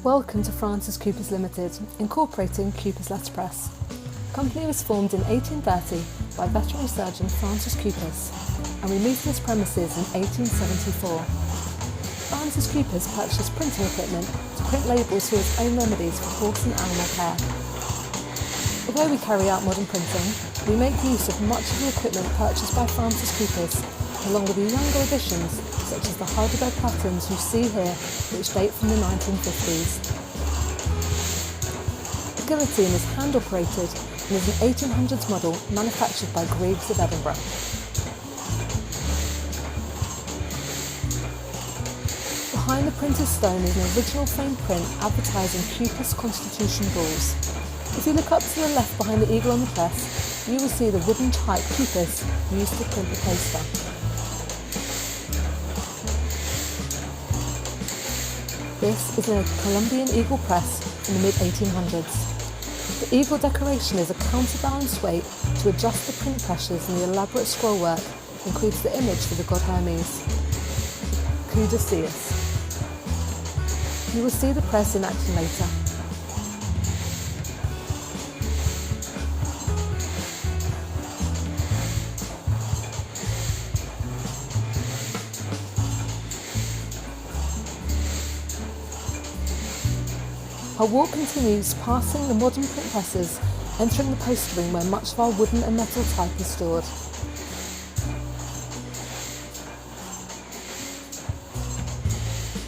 Welcome to Francis Cupiss Limited, incorporating Cupiss Letterpress. The company was formed in 1830 by veterinary surgeon Francis Cupiss, and we moved to his premises in 1874. Francis Cupiss purchased printing equipment to print labels for his own remedies for horse and animal care. Although we carry out modern printing, we make use of much of the equipment purchased by Francis Cupiss, along with the younger additions such as the Heidelberg patterns you see here, which date from the 1950s. The guillotine is hand operated and is an 1800s model manufactured by Grieves of Edinburgh. Behind the printed stone is an original framed print advertising Cupiss Constitution Bulls. If you look up to the left behind the eagle on the press, you will see the wooden type Cupiss used to print the poster. This is a Columbian Eagle press from the mid-1800s. The eagle decoration is a counterbalanced weight to adjust the print pressures, and the elaborate scroll work includes the image for the god Hermes, Cupiss. You will see the press in action later. Our walk continues passing the modern print presses, entering the poster room where much of our wooden and metal type is stored.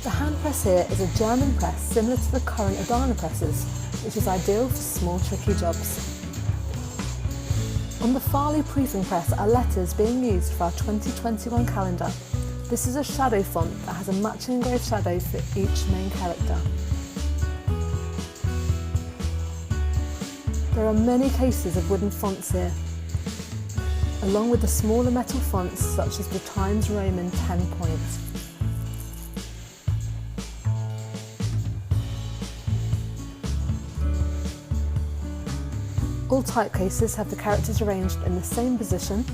The hand press here is a German press similar to the current Adana presses, which is ideal for small tricky jobs. On the Farley proofing press are letters being used for our 2021 calendar. This is a shadow font that has a matching engraved shadow for each main character. There are many cases of wooden fonts here, along with the smaller metal fonts such as the Times Roman 10 points. All typecases have the characters arranged in the same position.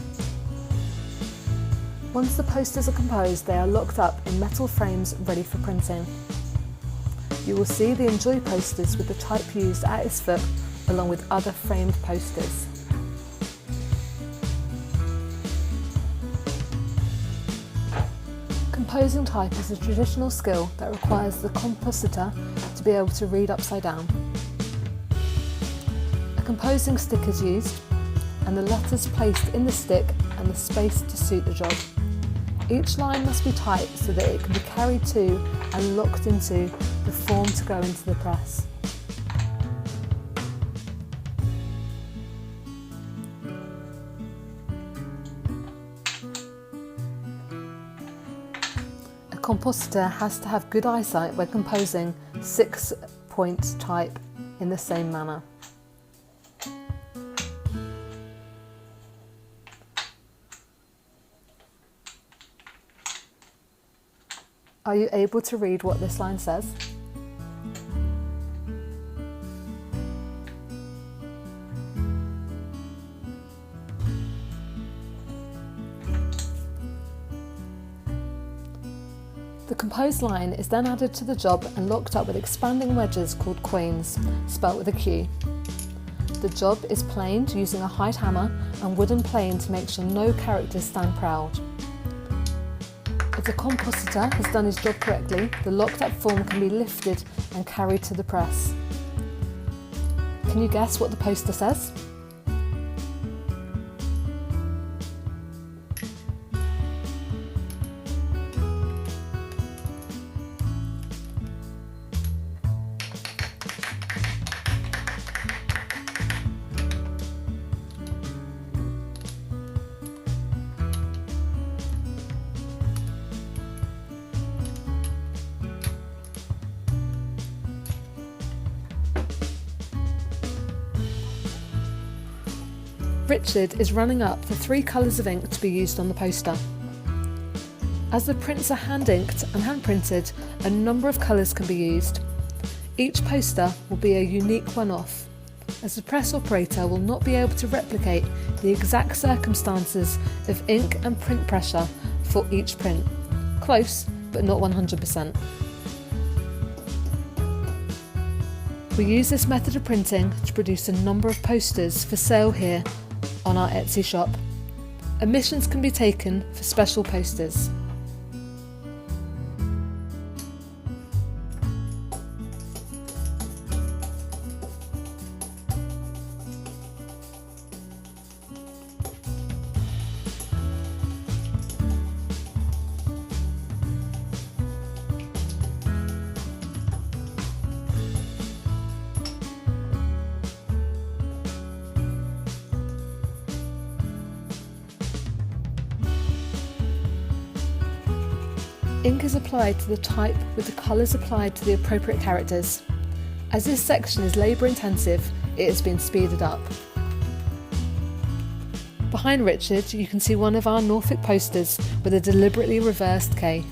Once the posters are composed, they are locked up in metal frames ready for printing. You will see the Enjoy posters with the type used at its foot, along with other framed posters. Composing type is a traditional skill that requires the compositor to be able to read upside down. A composing stick is used, and the letters placed in the stick and the space to suit the job. Each line must be typed so that it can be carried to and locked into the form to go into the press. A compositor has to have good eyesight when composing 6-point type in the same manner. Are you able to read what this line says? The composed line is then added to the job and locked up with expanding wedges called quoins, spelt with a Q. The job is planed using a hide hammer and wooden plane to make sure no characters stand proud. If the compositor has done his job correctly, the locked up form can be lifted and carried to the press. Can you guess what the poster says? Richard is running up the 3 colours of ink to be used on the poster. As the prints are hand inked and hand printed, a number of colours can be used. Each poster will be a unique one-off, as the press operator will not be able to replicate the exact circumstances of ink and print pressure for each print. Close, but not 100%. We use this method of printing to produce a number of posters for sale here on our Etsy shop. Omissions can be taken for special posters. Ink is applied to the type with the colours applied to the appropriate characters. As this section is labour intensive, it has been speeded up. Behind Richard, you can see one of our Norfolk posters with a deliberately reversed K.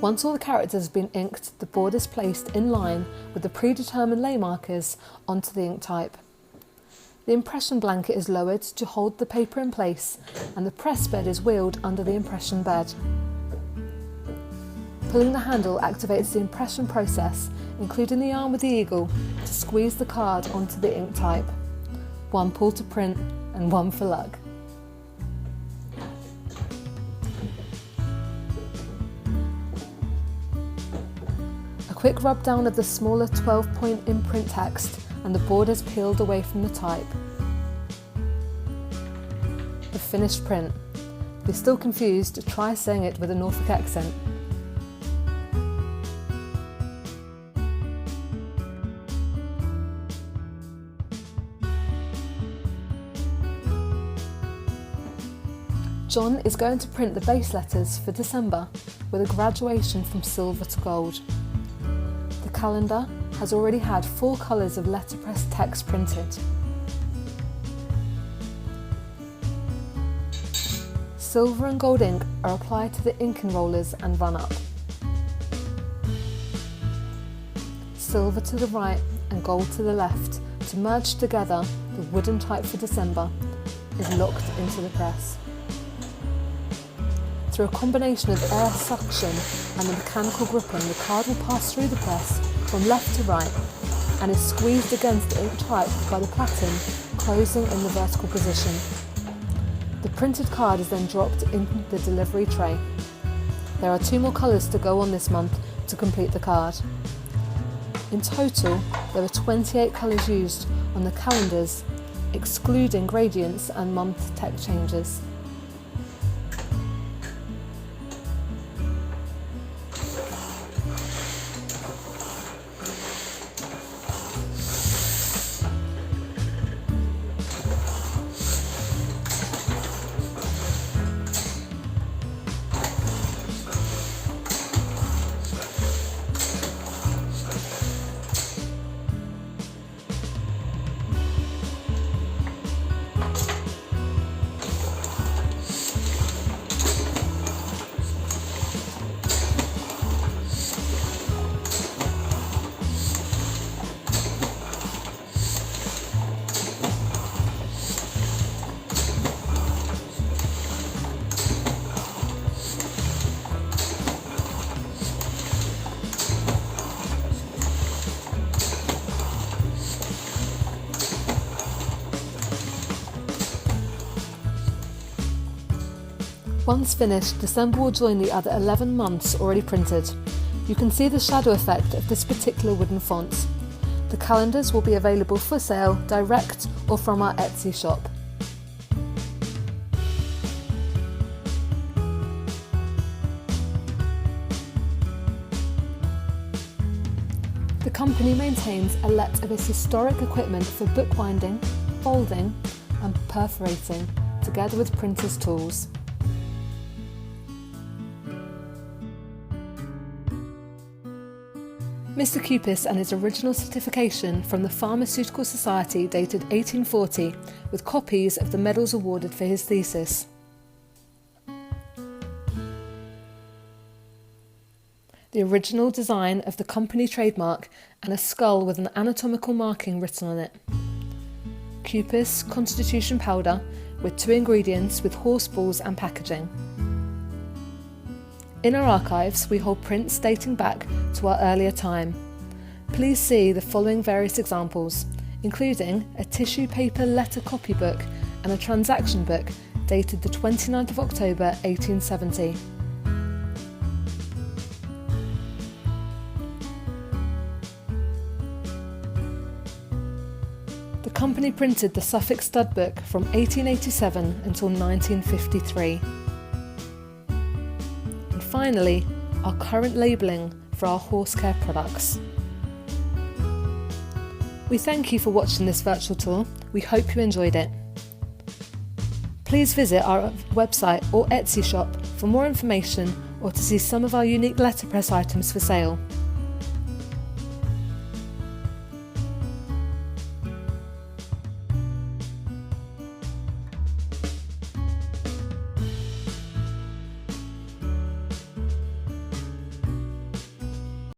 Once all the characters have been inked, the board is placed in line with the predetermined lay markers onto the ink type. The impression blanket is lowered to hold the paper in place, and the press bed is wheeled under the impression bed. Pulling the handle activates the impression process, including the arm with the eagle, to squeeze the card onto the ink type. One pull to print and one for luck. A quick rub down of the smaller 12-point imprint text and the board is peeled away from the type. The finished print. If you're still confused, try saying it with a Norfolk accent. John is going to print the base letters for December with a graduation from silver to gold. The calendar has already had 4 colours of letterpress text printed. Silver and gold ink are applied to the inking rollers and run up. Silver to the right and gold to the left to merge together the wooden type for December is locked into the press. Through a combination of air suction and the mechanical gripping, the card will pass through the press from left to right and is squeezed against the ink type by the platen closing in the vertical position. The printed card is then dropped in the delivery tray. There are 2 more colours to go on this month to complete the card. In total, there are 28 colours used on the calendars, excluding gradients and month text changes. Once finished, December will join the other 11 months already printed. You can see the shadow effect of this particular wooden font. The calendars will be available for sale direct or from our Etsy shop. The company maintains a let of its historic equipment for bookbinding, folding and perforating, together with printers' tools. Mr. Cupiss and his original certification from the Pharmaceutical Society dated 1840, with copies of the medals awarded for his thesis. The original design of the company trademark and a skull with an anatomical marking written on it. Cupiss Constitution powder with 2 ingredients with horse balls and packaging. In our archives, we hold prints dating back to our earlier time. Please see the following various examples, including a tissue paper letter copybook and a transaction book dated the 29th of October 1870. The company printed the Suffolk stud book from 1887 until 1953. Finally, our current labelling for our horse care products. We thank you for watching this virtual tour. We hope you enjoyed it. Please visit our website or Etsy shop for more information or to see some of our unique letterpress items for sale.